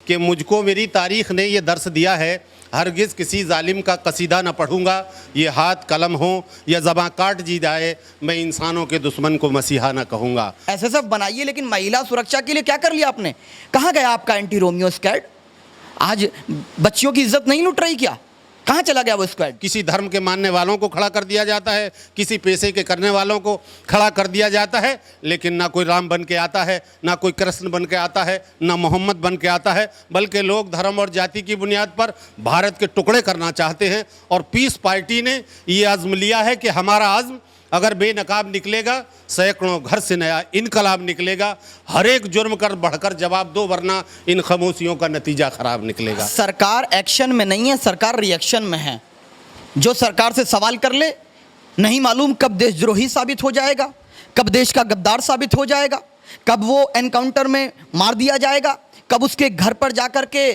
कि मुझको मेरी तारीख़ ने ये दर्स दिया है, हरगिज़ किसी जालिम का कसीदा न पढ़ूँगा, ये हाथ कलम हो या ज़बां काट जी जाए, मैं इंसानों के दुश्मन को मसीहा न कहूँगा। ऐसे सब बनाइए, लेकिन महिला सुरक्षा के लिए क्या कर लिया आपने? कहाँ गया आपका एंटी रोमियो स्क्वाड? आज बच्चियों की इज्जत नहीं लुट रही क्या? कहाँ चला गया वो स्क्वाड? किसी धर्म के मानने वालों को खड़ा कर दिया जाता है, किसी पेशे के करने वालों को खड़ा कर दिया जाता है, लेकिन ना कोई राम बन के आता है, ना कोई कृष्ण बन के आता है, ना मोहम्मद बन के आता है, बल्कि लोग धर्म और जाति की बुनियाद पर भारत के टुकड़े करना चाहते हैं। और पीस पार्टी ने ये आज़म लिया है कि हमारा आज़म अगर बेनकाब निकलेगा, सैकड़ों घर से नया इनकलाब निकलेगा। हर एक जुर्म कर बढ़कर जवाब दो, वरना इन खामोशियों का नतीजा खराब निकलेगा। सरकार एक्शन में नहीं है, सरकार रिएक्शन में है। जो सरकार से सवाल कर ले, नहीं मालूम कब देशद्रोही साबित हो जाएगा, कब देश का गद्दार साबित हो जाएगा, कब वो एनकाउंटर में मार दिया जाएगा, कब उसके घर पर जाकर के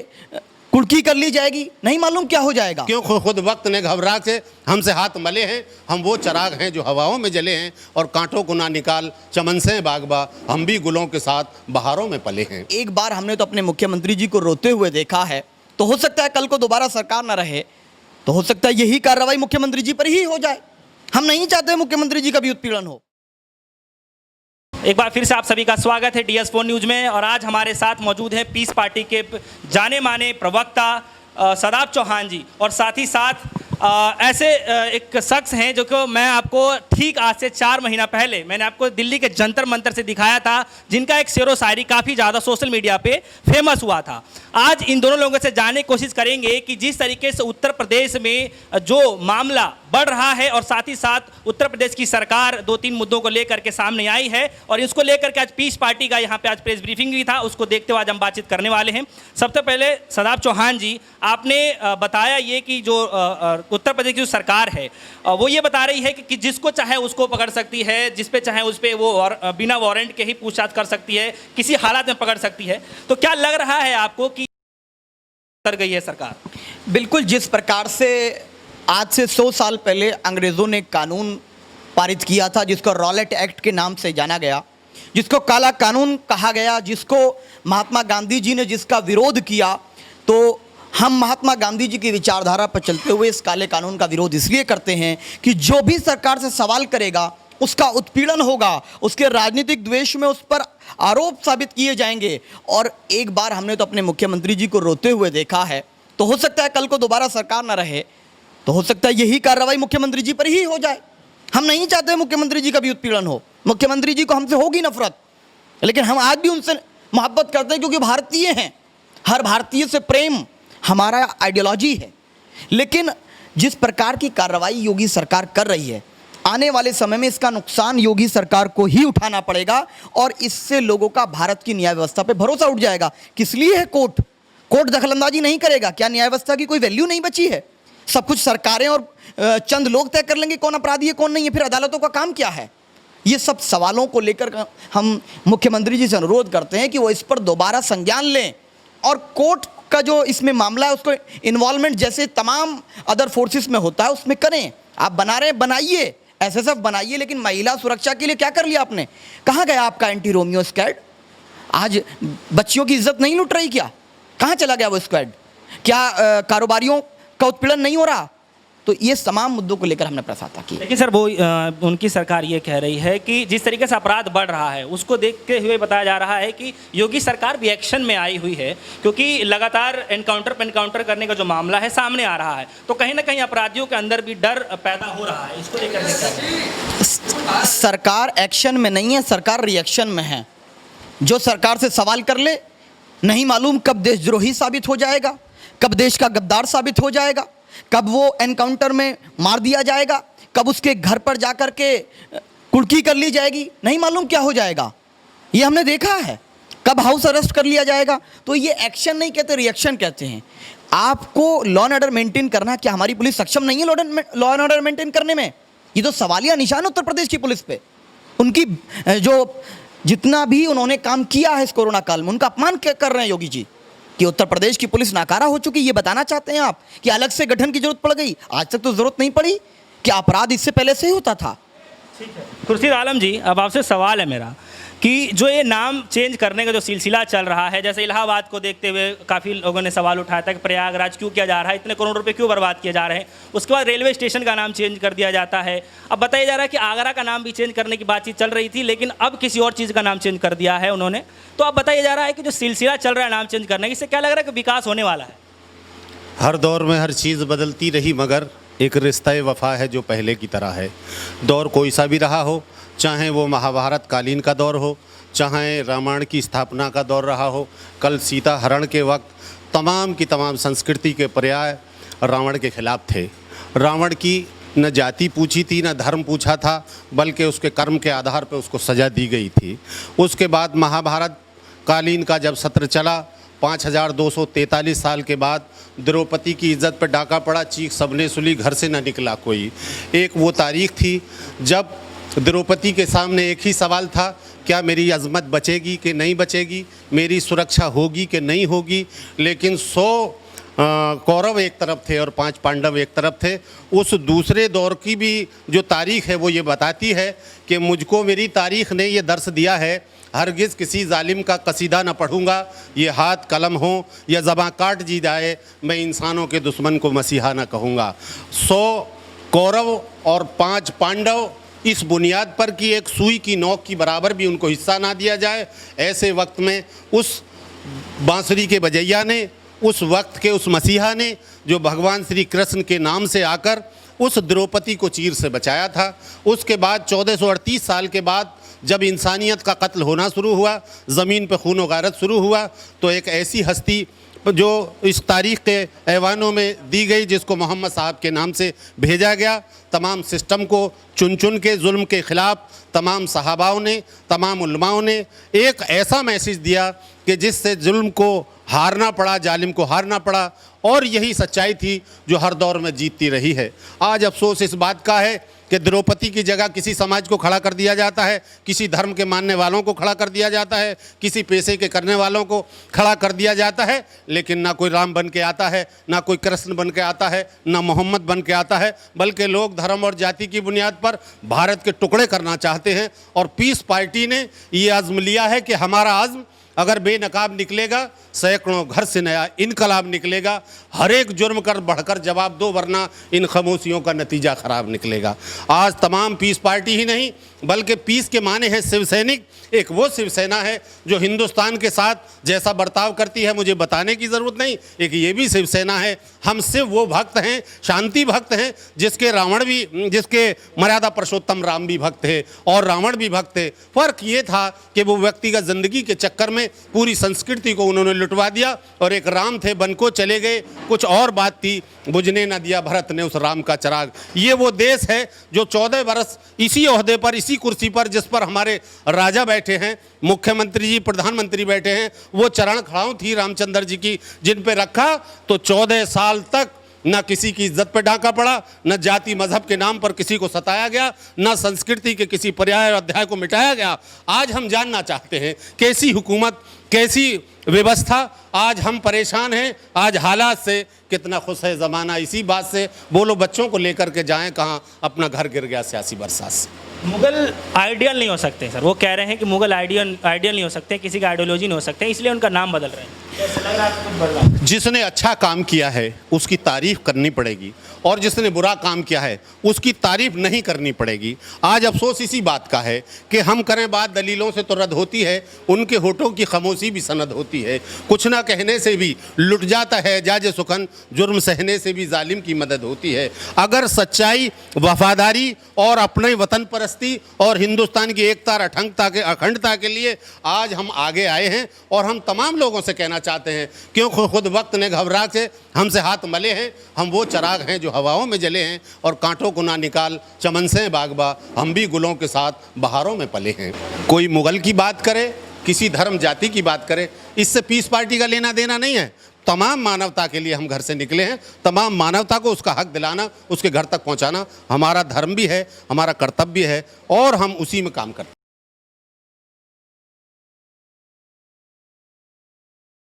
कुर्की कर ली जाएगी, नहीं मालूम क्या हो जाएगा। क्यों खुद वक्त ने घबरा के हमसे हाथ मले हैं। हम वो चराग हैं जो हवाओं में जले हैं, और कांटों को ना निकाल चमन से बागबा, हम भी गुलों के साथ बहारों में पले हैं। एक बार हमने तो अपने मुख्यमंत्री जी को रोते हुए देखा है, तो हो सकता है कल को दोबारा सरकार ना रहे, तो हो सकता है यही कार्रवाई मुख्यमंत्री जी पर ही हो जाए। हम नहीं चाहते मुख्यमंत्री जी का भी उत्पीड़न हो। एक बार फिर से आप सभी का स्वागत है DS4 न्यूज़ में। और आज हमारे साथ मौजूद हैं पीस पार्टी के जाने माने प्रवक्ता सदाब चौहान जी, और साथ ही साथ ऐसे एक शख्स हैं जो कि मैं आपको ठीक आज से 4 महीना पहले मैंने आपको दिल्ली के जंतर मंतर से दिखाया था, जिनका एक शेरो शायरी काफ़ी ज़्यादा सोशल मीडिया पे फेमस हुआ था। आज इन दोनों लोगों से जानने की कोशिश करेंगे कि जिस तरीके से उत्तर प्रदेश में जो मामला बढ़ रहा है, और साथ ही साथ उत्तर प्रदेश की सरकार 2-3 मुद्दों को लेकर के सामने आई है, और इसको लेकर के आज पीस पार्टी का यहाँ पे आज प्रेस ब्रीफिंग भी था, उसको देखते हुए आज हम बातचीत करने वाले हैं। सबसे पहले सदाब चौहान जी, आपने बताया ये कि जो उत्तर प्रदेश की जो सरकार है वो ये बता रही है कि जिसको चाहे उसको पकड़ सकती है, जिस पे चाहे उस पे वो बिना वारंट के ही पूछताछ कर सकती है, किसी हालात में पकड़ सकती है। तो क्या लग रहा है आपको कि कर गई है सरकार? बिल्कुल, जिस प्रकार से आज से 100 साल पहले अंग्रेज़ों ने कानून पारित किया था, जिसको रॉलेट एक्ट के नाम से जाना गया, जिसको काला कानून कहा गया, जिसको महात्मा गांधी जी ने जिसका विरोध किया, तो हम महात्मा गांधी जी की विचारधारा पर चलते हुए इस काले कानून का विरोध इसलिए करते हैं कि जो भी सरकार से सवाल करेगा उसका उत्पीड़न होगा, उसके राजनीतिक द्वेष में उस पर आरोप साबित किए जाएंगे। और एक बार हमने तो अपने मुख्यमंत्री जी को रोते हुए देखा है, तो हो सकता है कल को दोबारा सरकार ना रहे, तो हो सकता है यही कार्रवाई मुख्यमंत्री जी पर ही हो जाए। हम नहीं चाहते मुख्यमंत्री जी का भी उत्पीड़न हो, मुख्यमंत्री जी को हमसे होगी नफरत, लेकिन हम आज भी उनसे मोहब्बत करते हैं क्योंकि भारतीय हैं। हर भारतीय से प्रेम हमारा आइडियोलॉजी है। लेकिन जिस प्रकार की कार्रवाई योगी सरकार कर रही है, आने वाले समय में इसका नुकसान योगी सरकार को ही उठाना पड़ेगा, और इससे लोगों का भारत की न्याय व्यवस्था पे भरोसा उठ जाएगा। किस लिए है कोर्ट दखलंदाजी नहीं करेगा? क्या न्याय व्यवस्था की कोई वैल्यू नहीं बची है? सब कुछ सरकारें और चंद लोग तय कर लेंगे कौन अपराधी है कौन नहीं है, फिर अदालतों का काम क्या है? ये सब सवालों को लेकर हम मुख्यमंत्री जी से अनुरोध करते हैं कि वो इस पर दोबारा संज्ञान लें, और कोर्ट का जो इसमें मामला है उसको इन्वॉल्वमेंट जैसे तमाम अदर फोर्सेस में होता है उसमें करें। आप बना रहे बनाइए, ऐसे सब बनाइए, लेकिन महिला सुरक्षा के लिए क्या कर लिया आपने? कहाँ गया आपका एंटी रोमियो स्क्वाड? आज बच्चियों की इज्जत नहीं लुट रही क्या? कहाँ चला गया वो स्क्वाड? क्या कारोबारियों का उत्पीड़न नहीं हो रहा? तो ये तमाम मुद्दों को लेकर हमने प्रसाता की। लेकिन सर वो उनकी सरकार ये कह रही है कि जिस तरीके से अपराध बढ़ रहा है उसको देखते हुए बताया जा रहा है कि योगी सरकार भी एक्शन में आई हुई है, क्योंकि लगातार एनकाउंटर करने का जो मामला है सामने आ रहा है, तो कहीं ना कहीं अपराधियों के अंदर भी डर पैदा हो रहा है। इसको लेकर सरकार एक्शन में नहीं है, सरकार रिएक्शन में है। जो सरकार से सवाल कर ले, नहीं मालूम कब देशद्रोही साबित हो जाएगा, कब देश का गद्दार साबित हो जाएगा, कब वो एनकाउंटर में मार दिया जाएगा, कब उसके घर पर जाकर के कुर्की कर ली जाएगी, नहीं मालूम क्या हो जाएगा। ये हमने देखा है, कब हाउस अरेस्ट कर लिया जाएगा। तो ये एक्शन नहीं कहते, रिएक्शन कहते हैं। आपको लॉ एंड ऑर्डर मेंटेन करना, क्या हमारी पुलिस सक्षम नहीं है लॉ एंड ऑर्डर मेंटेन करने में? ये तो सवालिया निशान उत्तर प्रदेश की पुलिस पे। उनकी जो जितना भी उन्होंने काम किया है इस कोरोना काल में, उनका अपमान कर रहे हैं योगी जी कि उत्तर प्रदेश की पुलिस नाकारा हो चुकी। ये बताना चाहते हैं आप कि अलग से गठन की जरूरत पड़ गई? आज तक तो जरूरत नहीं पड़ी, कि अपराध इससे पहले से ही होता था। ठीक है। खुर्शीद आलम जी, अब आपसे सवाल है मेरा कि जो ये नाम चेंज करने का जो सिलसिला चल रहा है, जैसे इलाहाबाद को देखते हुए काफ़ी लोगों ने सवाल उठाया था कि प्रयागराज क्यों किया जा रहा है, इतने करोड़ रुपए क्यों बर्बाद किए जा रहे हैं। उसके बाद रेलवे स्टेशन का नाम चेंज कर दिया जाता है। अब बताया जा रहा है कि आगरा का नाम भी चेंज करने की बातचीत चल रही थी, लेकिन अब किसी और चीज़ का नाम चेंज कर दिया है उन्होंने। तो अब बताया जा रहा है कि जो सिलसिला चल रहा है नाम चेंज करने की, इससे क्या लग रहा है कि विकास होने वाला है? हर दौर में हर चीज़ बदलती रही, मगर एक रिश्ता वफ़ा है जो पहले की तरह है। दौर कोई सा भी रहा हो, चाहे वो महाभारत कालीन का दौर हो, चाहे रामायण की स्थापना का दौर रहा हो, कल सीता हरण के वक्त तमाम की तमाम संस्कृति के पर्याय रावण के खिलाफ थे। रावण की न जाति पूछी थी, न धर्म पूछा था, बल्कि उसके कर्म के आधार पर उसको सज़ा दी गई थी। उसके बाद महाभारत कालीन का जब सत्र चला, 5243 साल के बाद द्रौपदी की इज्जत पर डाका पड़ा, चीख सबने सुनी, घर से न निकला कोई। एक वो तारीख थी जब द्रौपदी के सामने एक ही सवाल था, क्या मेरी अजमत बचेगी कि नहीं बचेगी, मेरी सुरक्षा होगी कि नहीं होगी। लेकिन 100 कौरव एक तरफ थे और 5 पांडव एक तरफ थे। उस दूसरे दौर की भी जो तारीख है वो ये बताती है कि मुझको मेरी तारीख ने ये दर्स दिया है, हरगिज़ किसी जालिम का कसीदा न पढ़ूंगा, ये हाथ कलम हो या ज़बां काट जी जाए, मैं इंसानों के दुश्मन को मसीहा न कहूँगा। 100 कौरव और 5 पांडव, इस बुनियाद पर कि एक सुई की नोक की बराबर भी उनको हिस्सा ना दिया जाए। ऐसे वक्त में उस बांसुरी के बजैया ने, उस वक्त के उस मसीहा ने, जो भगवान श्री कृष्ण के नाम से आकर उस द्रौपदी को चीर से बचाया था। उसके बाद 1438 साल के बाद जब इंसानियत का कत्ल होना शुरू हुआ, ज़मीन पर खून व गारत शुरू हुआ, तो एक ऐसी हस्ती जो इस तारीख़ के ऐवानों में दी गई, जिसको मोहम्मद साहब के नाम से भेजा गया, तमाम सिस्टम को चुन चुन के जुल्म के ख़िलाफ़ तमाम सहाबाओं ने, तमाम उलमाओं ने एक ऐसा मैसेज दिया कि जिससे जुल्म को हारना पड़ा, जालिम को हारना पड़ा। और यही सच्चाई थी जो हर दौर में जीतती रही है। आज अफसोस इस बात का है कि द्रौपदी की जगह किसी समाज को खड़ा कर दिया जाता है, किसी धर्म के मानने वालों को खड़ा कर दिया जाता है, किसी पेशे के करने वालों को खड़ा कर दिया जाता है, लेकिन ना कोई राम बन के आता है, ना कोई कृष्ण बन के आता है, ना मोहम्मद बन के आता है, बल्कि लोग धर्म और जाति की बुनियाद पर भारत के टुकड़े करना चाहते हैं। और पीस पार्टी ने ये आज़म लिया है कि हमारा आज़म अगर बेनकाब निकलेगा, सैकड़ों घर से नया इनकलाब निकलेगा। हर एक जुर्म कर बढ़कर जवाब दो, वरना इन खामोशियों का नतीजा ख़राब निकलेगा। आज तमाम पीस पार्टी ही नहीं, बल्कि पीस के माने हैं शिवसैनिक। एक वो शिवसेना है जो हिंदुस्तान के साथ जैसा बर्ताव करती है, मुझे बताने की ज़रूरत नहीं। एक ये भी शिवसेना है। हम सिर्फ वो भक्त हैं, शांति भक्त हैं, जिसके मर्यादा पुरुषोत्तम राम भी भक्त थे और रावण भी भक्त थे। फ़र्क ये था कि वो व्यक्तिगत ज़िंदगी के चक्कर में पूरी संस्कृति को उन्होंने लुटवा दिया, और एक राम थे, बन को चले गए। कुछ और बात थी, बुझने न दिया भरत ने उस राम का चिराग। ये वो देश है जो 14 बरस इसी ओहदे पर, इसी कुर्सी पर, जिस पर हमारे राजा बैठे हैं, मुख्यमंत्री जी, प्रधानमंत्री बैठे हैं, वो चरण खड़ाऊं थी रामचंद्र जी की, जिन पे रखा तो 14 साल तक न किसी की इज्जत पे डाका पड़ा, न जाति मजहब के नाम पर किसी को सताया गया, न संस्कृति के किसी पर्याय और अध्याय को मिटाया गया। आज हम जानना चाहते हैं कैसी हुकूमत, कैसी व्यवस्था। आज हम परेशान हैं, आज हालात से कितना खुश है ज़माना। इसी बात से बोलो, बच्चों को लेकर के जाएं कहाँ, अपना घर गिर गया सियासी बरसात से। मुगल आइडियल नहीं हो सकते सर, वो कह रहे हैं कि मुगल आइडियल नहीं हो सकते, किसी का आइडियोलॉजी नहीं हो सकते, इसलिए उनका नाम बदल रहे हैं। कैसा लग रहा है आपको? कुछ बढ़ रहा है? जिसने अच्छा काम किया है उसकी तारीफ़ करनी पड़ेगी, और जिसने बुरा काम किया है उसकी तारीफ़ नहीं करनी पड़ेगी। आज अफसोस इसी बात का है कि हम करें बात, दलीलों से तो रद्द होती है, उनके होठों की खामोशी भी सनद होती है। कुछ ना कहने से भी लुट जाता है जाजे सुखन, जुर्म सहने से भी जालिम की मदद होती है। अगर सच्चाई, वफादारी और अपने वतन परस्ती और हिंदुस्तान की एकता, अखंडता के लिए आज हम आगे आए हैं, और हम तमाम लोगों से कहना चाहते हैं, क्यों खुद वक्त ने घबरा के हमसे हाथ मले हैं। हम वो चिराग हैं जो हवाओं में जले हैं, और कांटों को ना निकाल चमन से बागबा, हम भी गुलों के साथ बहारों में पले हैं। कोई मुगल की बात करे, किसी धर्म जाति की बात करे, इससे पीस पार्टी का लेना देना नहीं है। तमाम मानवता के लिए हम घर से निकले हैं। तमाम मानवता को उसका हक दिलाना, उसके घर तक पहुंचाना हमारा धर्म भी है, हमारा कर्तव्य है, और हम उसी में काम करते हैं।